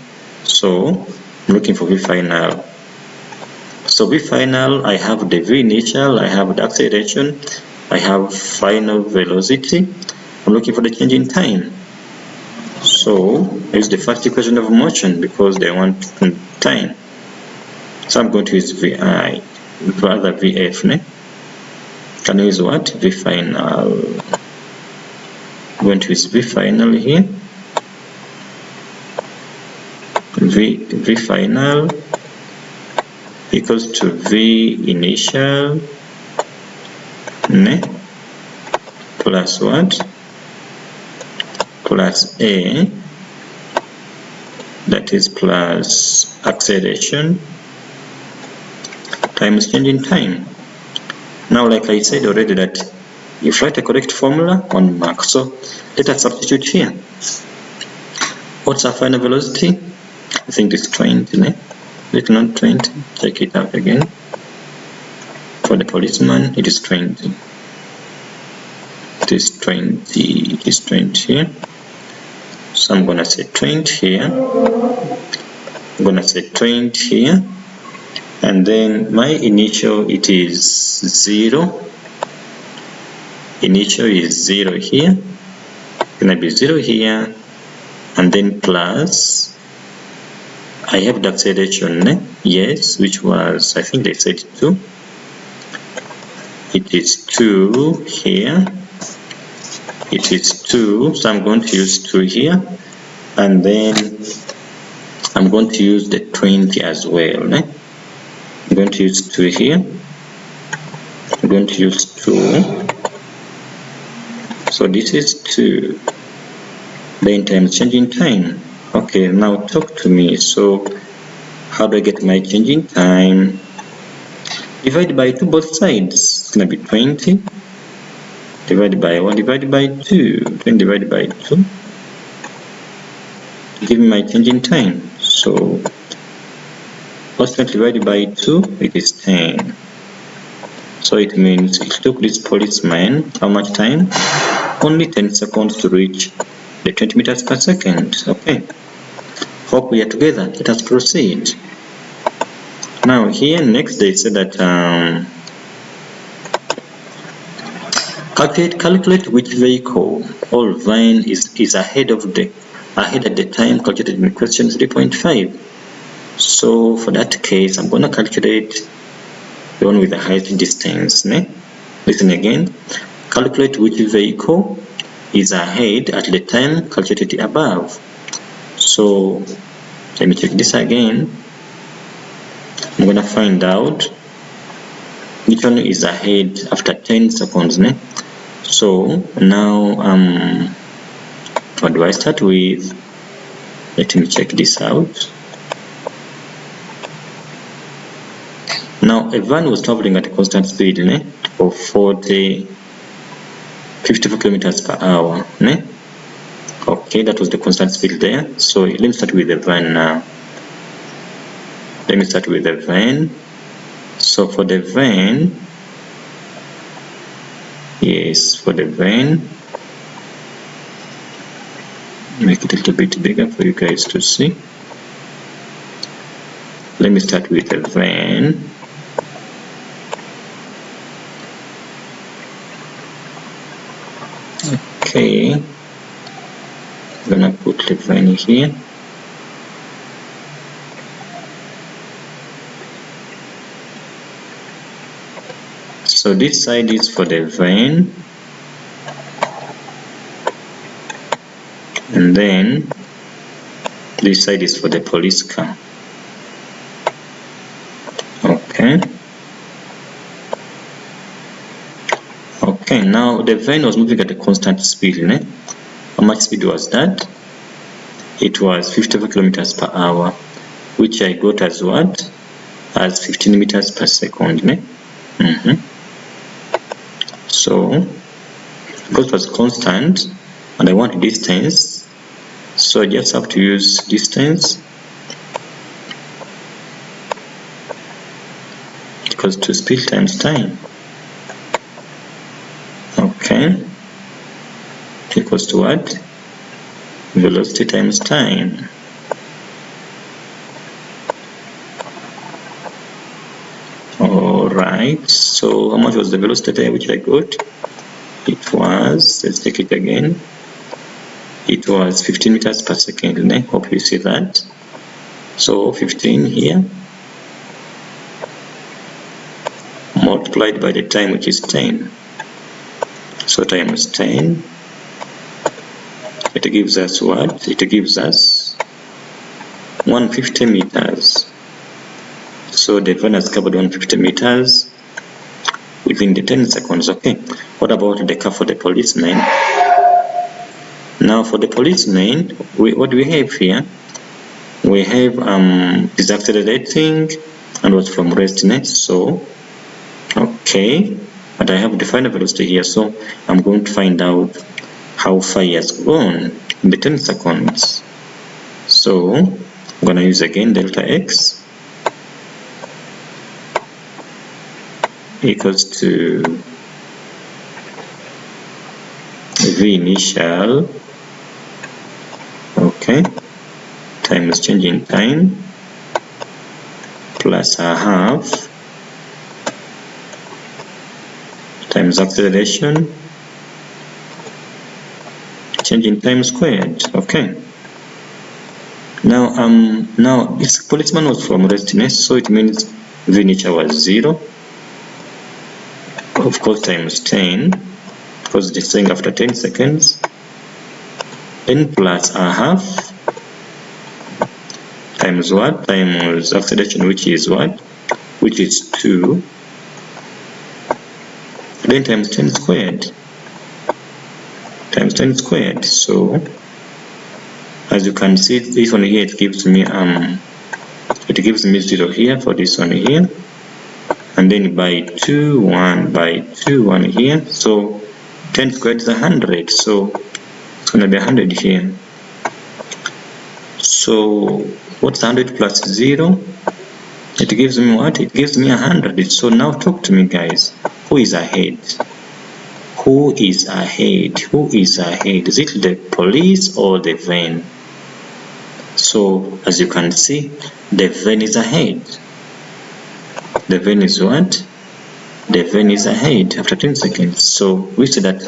so I'm looking for v final. So v final, I have the v initial, I have the acceleration, I have final velocity. I'm looking for the change in time. So it's the first equation of motion because they want time. So I'm going to use vi, rather vf. Ne? Can I use what? V final. I'm going to use v final here. V final equals to v initial, ne, plus what? Plus a, that is plus acceleration times change in time. Now, like I said already, that if you write a correct formula, 1 mark. So let us substitute here. What's our final velocity? I think it's 20, ne? Is it not 20? Check it out again. For the policeman, it is 20. It is 20. It is 20 here. So I'm gonna say 20 here. I'm gonna say 20 here. And then my initial, it is 0. Initial is 0 here. Gonna be 0 here. And then plus, I have the acceleration, yes, which was, I think they said 2. It is 2 here. It is 2, so I'm going to use 2 here. And then I'm going to use the 20 as well. I'm going to use 2 here. I'm going to use 2. So this is 2. Then times change in time. Okay, now talk to me. So how do I get my change in time? Divide by 2 both sides. It's gonna be 20. Divided by 1, divided by 2. 20 divided by 2. Give me my change in time. So what's 20 divided by 2? It is 10. So it means it took this policeman how much time? Only 10 seconds to reach the 20 meters per second. Okay. Hope we are together. Let us proceed. Now here next they said that calculate which vehicle or van is ahead at the time calculated in question 3.5. So for that case, I'm gonna calculate the one with the highest distance. Listen again. Calculate which vehicle is ahead at the time calculated above. So let me check this again. I'm gonna find out which one is ahead after 10 seconds. So now what do I start with? Let me check this out. Now a van was traveling at a constant speed of 54 kilometers per hour. Okay, that was the constant speed there. So let me start with the van now. Let me start with the van. So for the van, yes, for the van, make it a little bit bigger for you guys to see. Let me start with the van. Okay, I'm gonna put the vein here. So this side is for the vein, and then this side is for the police car. Okay. Okay, now the vein was moving at a constant speed, né? How much speed was that? It was 54 kilometers per hour, which I got as what? As 15 meters per second, né? So because it was constant and I want distance, so I just have to use distance equals to speed times time. Okay, equals to what? Velocity times time. Alright, so how much was the velocity which I got? It was, let's take it again, it was 15 meters per second. Hope you see that. So 15 here multiplied by the time, which is 10. So times 10, it gives us what? It gives us 150 meters. So the vein has covered 150 meters within the 10 seconds. Okay, what about the car for the policeman? Now for the policeman, what do we have here? We have is accelerating and what's from restiness. So okay, but I have the final velocity here, so I'm going to find out how far he has gone in the 10 seconds. So I'm going to use again delta x equals to v initial, okay, times change in time plus a half times acceleration change in time squared. Okay, now this policeman was from restiness, so it means v initial was 0, of course, times 10, because it is saying after 10 seconds, then plus a half times what? Times acceleration, which is what? Which is 2, then times 10 squared. Times 10 squared. So as you can see, this one here, it gives me 0 here for this one here, and then by 2 1 by 2 1 here. So 10 squared is 100, so it's going to be 100 here. So what's 100 plus 0? It gives me what? It gives me 100. So now talk to me, guys. Who is ahead? Who is ahead? Who is ahead? Is it the police or the van? So as you can see, the van is ahead. The van is what? The van is ahead after 10 seconds. So we see that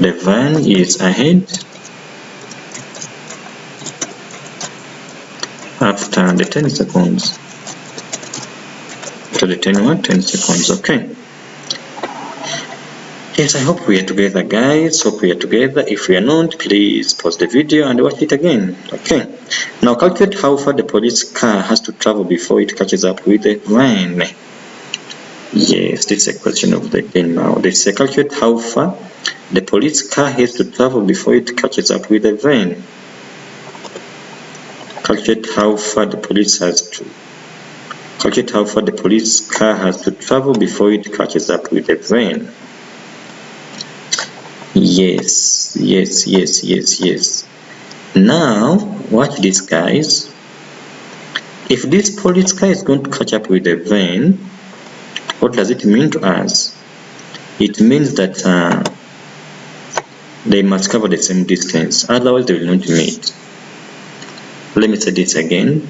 the van is ahead after the 10 seconds. After the 10 seconds. Okay. Yes, I hope we are together, guys. Hope we are together. If we are not, please pause the video and watch it again. Okay. Now calculate how far the police car has to travel before it catches up with the van. Yes, this is a question of the game now. They say calculate how far the police car has to travel before it catches up with the van. Calculate how far the police car has to travel before it catches up with the van. Yes. Now watch this, guys. If this police car is going to catch up with the van, what does it mean to us? It means that they must cover the same distance, otherwise they will not meet. Let me say this again.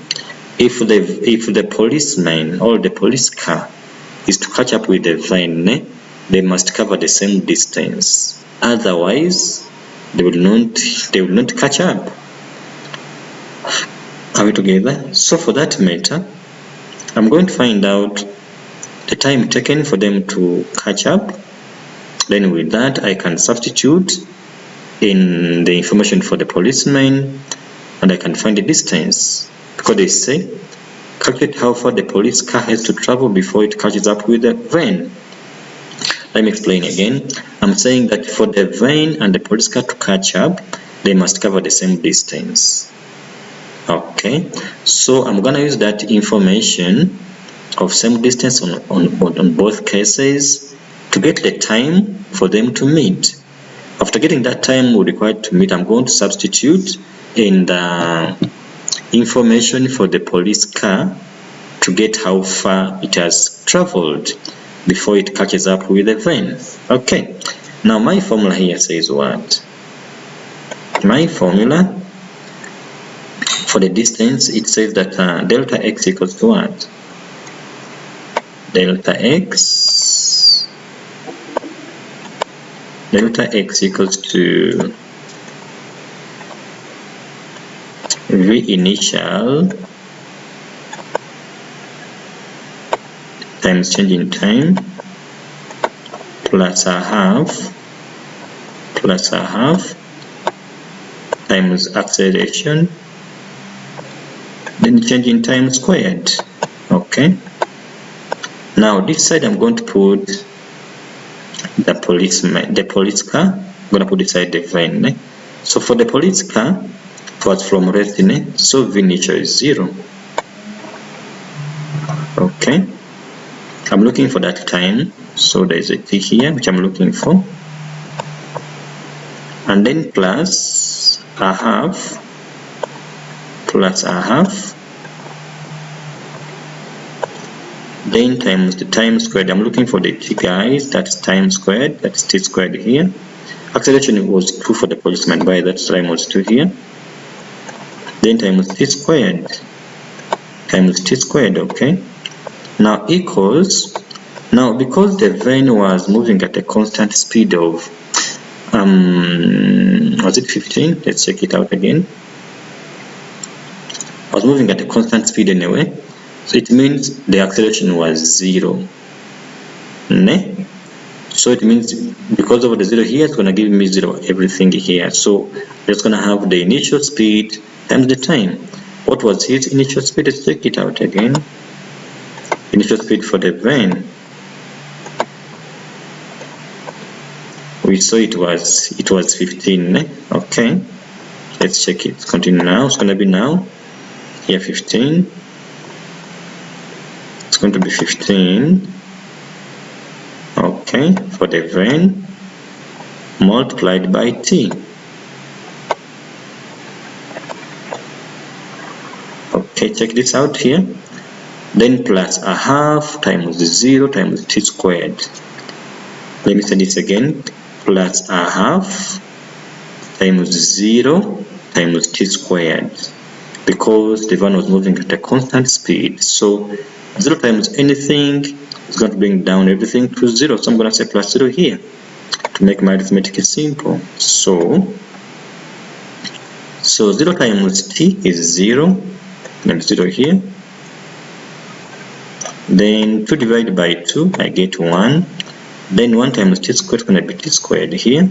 If the policeman or the police car is to catch up with the van, they must cover the same distance, otherwise they will not catch up. Are we together? So for that matter, I'm going to find out the time taken for them to catch up. Then with that, I can substitute in the information for the policeman, and I can find the distance, because they say calculate how far the police car has to travel before it catches up with the van. Let me explain again. I'm saying that for the van and the police car to catch up, they must cover the same distance. Okay, so I'm gonna use that information of same distance on both cases to get the time for them to meet. After getting that time required to meet, I'm going to substitute in the information for the police car to get how far it has traveled before it catches up with the van. Okay, now my formula here says what? My formula for the distance, it says that delta x equals to what? Delta x equals to V initial times change in time plus a half times acceleration, then change in time squared. Okay, now this side I'm going to put the police car. I'm going to put this side the van. So for the police car, was from rest, so V initial is 0. Okay, I'm looking for that time, so there is a T here which I'm looking for, and then plus a half then times the time squared. I'm looking for the T, guys. That's time squared, that's T squared here. Acceleration was 2 for the policeman, by that time was 2 here, then times T squared. Okay, now equals, now because the van was moving at a constant speed of was it 15? Let's check it out again. I was moving at a constant speed anyway, so it means the acceleration was 0. So it means because of the 0 here, it's going to give me 0 everything here. So it's going to have the initial speed times the time. What was his initial speed? Let's check it out again. Initial speed for the van, we saw it was 15. Okay, let's check it. Continue now. It's going to be now here 15. It's going to be 15. Okay, for the van multiplied by T. Okay, check this out here. Then plus a half times 0 times T squared. Let me say this again. Plus a half times 0 times T squared. Because the van was moving at a constant speed. So 0 times anything is going to bring down everything to 0. So I'm going to say plus 0 here to make my arithmetic simple. So 0 times T is 0. And 0 here, then 2 divided by 2, I get 1, then 1 times T squared is going to be T squared here,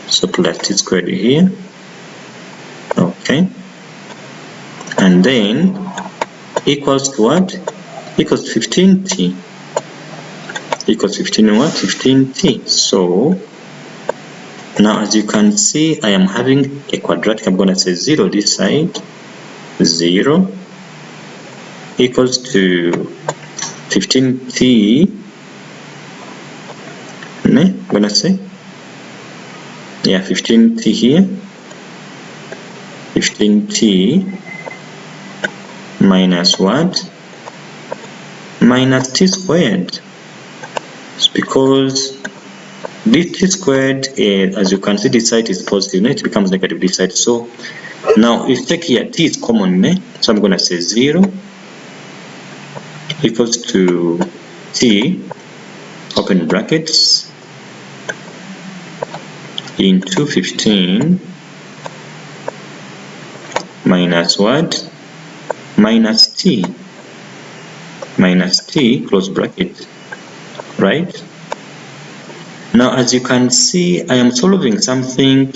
so plus T squared here. Okay, and then equals to what? Equals 15T. Equals 15 what? 15T. So now as you can see, I am having a quadratic. I'm going to say 0 this side, 0 equals to 15T. I'm gonna say 15T here, 15T minus what? Minus T squared. It's because this T squared, as you can see, this side is positive, it becomes negative this side. So now if you take here, T is common, so I'm going to say 0 equals to T. open brackets, into 15 minus what? Minus t, close bracket, right? Now as you can see, I am solving something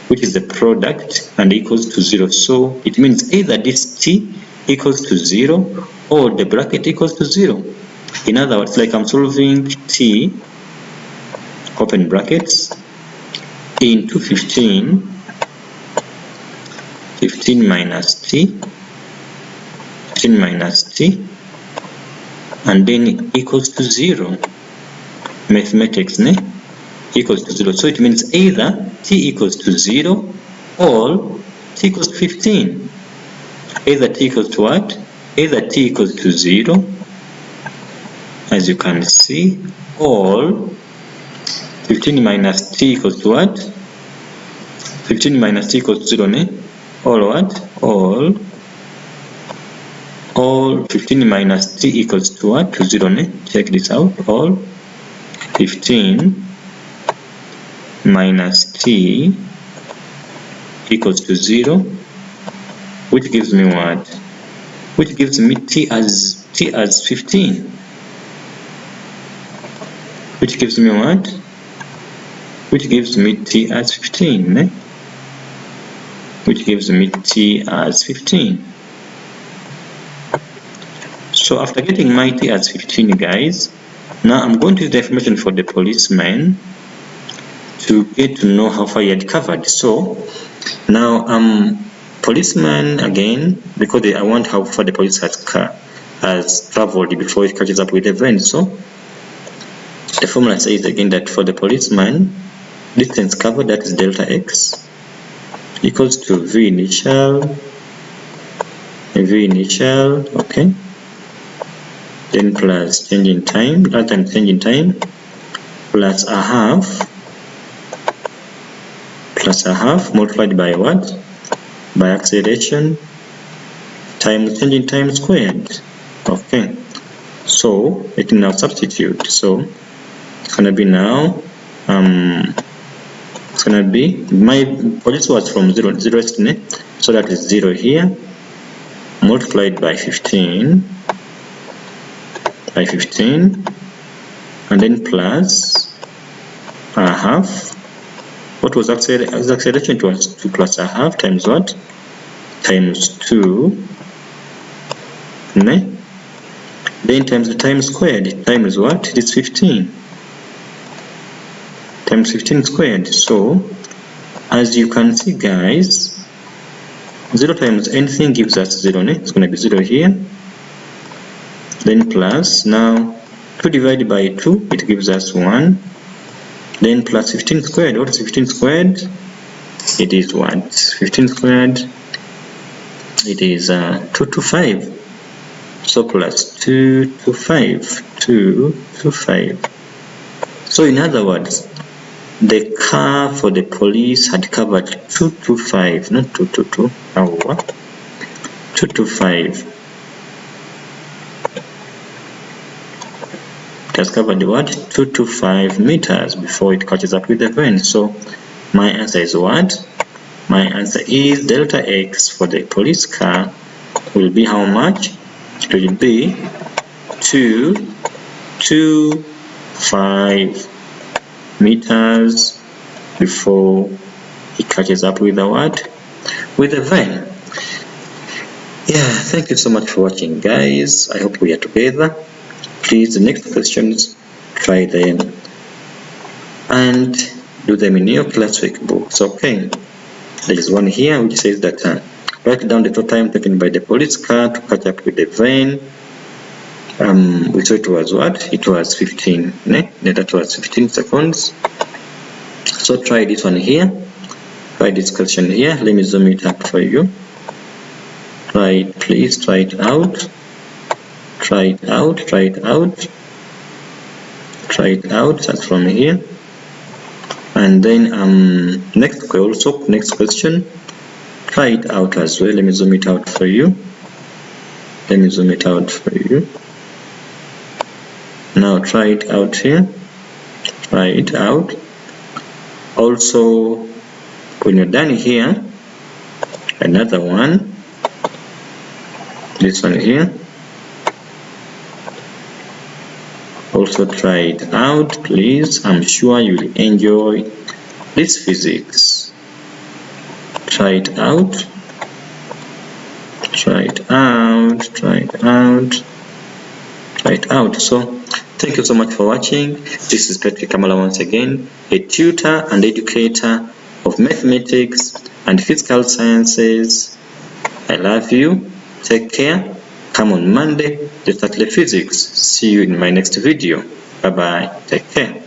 which is a product and equals to 0, so it means either this t equals to 0 or the bracket equals to 0. In other words, like I'm solving t, open brackets, into 15 minus t, and then equals to 0. Mathematics, ne? Equals to 0. So it means either t equals to 0 or t equals to 15. Either t equals to what? Either t equals to 0, as you can see, or 15 minus t equals to what? 15 minus t equals to 0, ne? Or what? All 15 minus t equals to what? To 0, ne? Check this out. All 15 minus t equals to 0, which gives me what? Which gives me t as 15. Which gives me what? Which gives me t as 15, ne? Which gives me t as 15. So after getting my t as 15, guys, now I'm going to use the information for the policeman to get to know how far he had covered. So now policeman again, because I want how far the police has traveled before it catches up with the van. So the formula says again that for the policeman, distance covered, that is delta x, equals to v initial, okay, then plus change in time, that time change in time, plus a half multiplied by what? By acceleration times change in time squared. Okay, so it can now substitute. So it's gonna be now it's gonna be, my police was from 0 to 0, so that is 0 here, multiplied by 15, and then plus a half. What was acceleration? It was 2 plus a half times what? Times 2, ne? Then times the time squared. Time is what? It is 15. Times 15 squared. So as you can see, guys, 0 times anything gives us 0, ne? It's going to be 0 here, then plus, now 2 divided by 2, it gives us 1, then plus 15 squared. What is 15 squared? It is what? 15 squared, it is 225. So plus 225. So in other words, the car for the police had covered 225, not 222. Oh, what? 225. It has covered what? 225 meters before it catches up with the van. So my answer is what? My answer is delta x for the police car will be how much? It will be 225 meters before it catches up with the what? With the van. Yeah, thank you so much for watching, guys. I hope we are together. Please, the next questions, try them and do them in your classwork books. Okay, there is one here which says that write down the total time taken by the police car to catch up with the van. We saw it was what? It was 15. That was 15 seconds. So try this one here. Try this question here. Let me zoom it up for you. Try it, please. Try it out. Try it out. That's from here. And then next question. Try it out as well. Let me zoom it out for you. Now try it out here. Try it out. Also, when you're done here, another one, this one here, also try it out, please. I'm sure you'll enjoy this physics. Try it out, try it out, try it out, try it out. So thank you so much for watching. This is Patrick Kamala once again, a tutor and educator of mathematics and physical sciences. I love you. Take care. Come on Monday, let's start the physics. See you in my next video. Bye bye. Take care.